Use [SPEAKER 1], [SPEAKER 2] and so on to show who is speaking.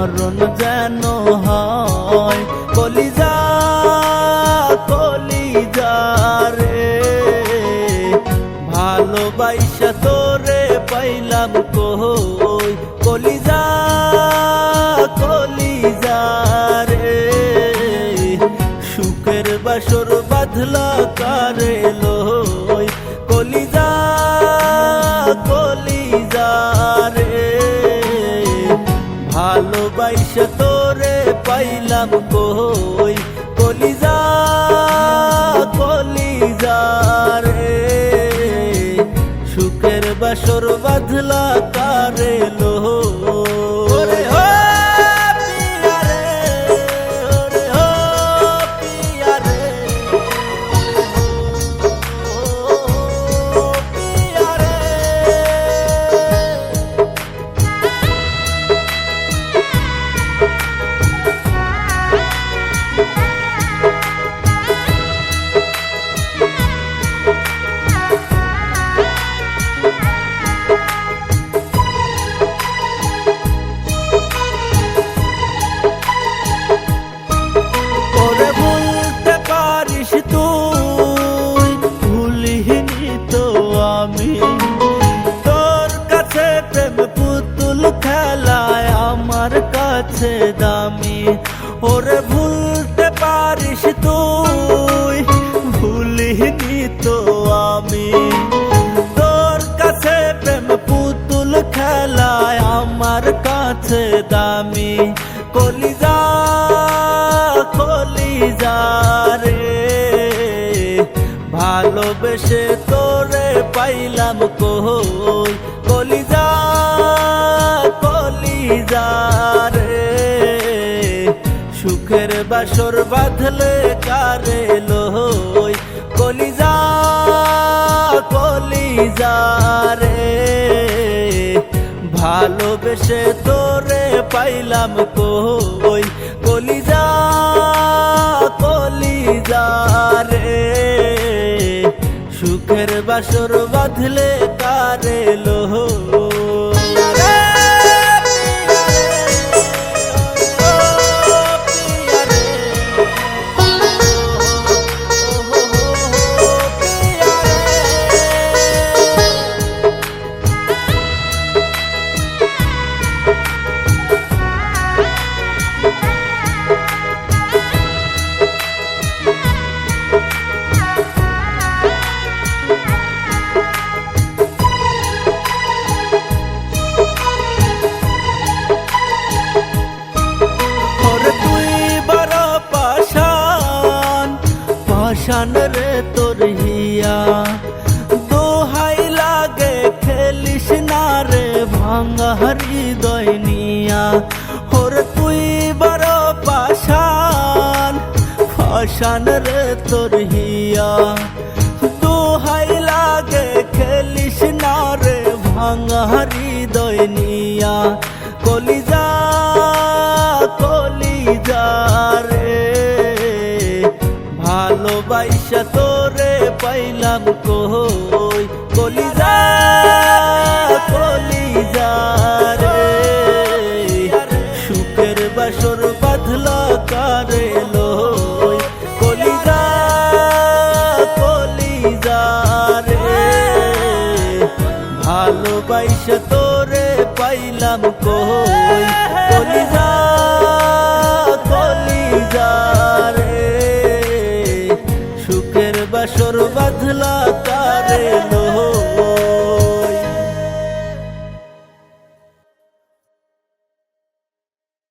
[SPEAKER 1] মরণ যেন হয়। কলিজা কলিজা রে ভালোবাসা তোরে পাইলাম কই। কলিজা কলিজা রে সুখের বাসর বাঁধলা কারে লই। কলিজা কলিজা রে ভালোবাসা তোরে পাইলাম কই। কলিজা কলিজা রে সুখের বাসর বাঁধলা কারে লই। তোর কাছে প্রেম পুতুল খেলায় আমার কাছে দামি। ওরে ভুলতে পারিস তুই ভুলিনি তো আমি। তোর কাছে প্রেম পুতুল খেলায় আমার কাছে দামি। কলিজা কলিজা রে ভালোবেসে তোরে পাইলাম কই। কলিজা কলিজা রে সুখের বাসর বাঁধলে কারে লই। কলিজা কলিজা রে ভালোবেসে তোরে পাইলাম কই। কলিজা কলিজা রে সুখের বাসর বাঁধলে কারে লই। পাষাণ রে তোর হিয়া দোহাই লাগে খেলিস না রে ভাঙা হৃদয় নিয়া। ওর তুই বড় পাষাণ পাষাণ রে তোর হিয়া দোহাই লাগে খেলিস না রে ভাঙা হৃদয় নিয়া। কলিজা কলিজা রে ভালোবাসা তোরে পাইলাম কই। কলিজা কলিজা রে সুখের বাসর বাঁধলা কারে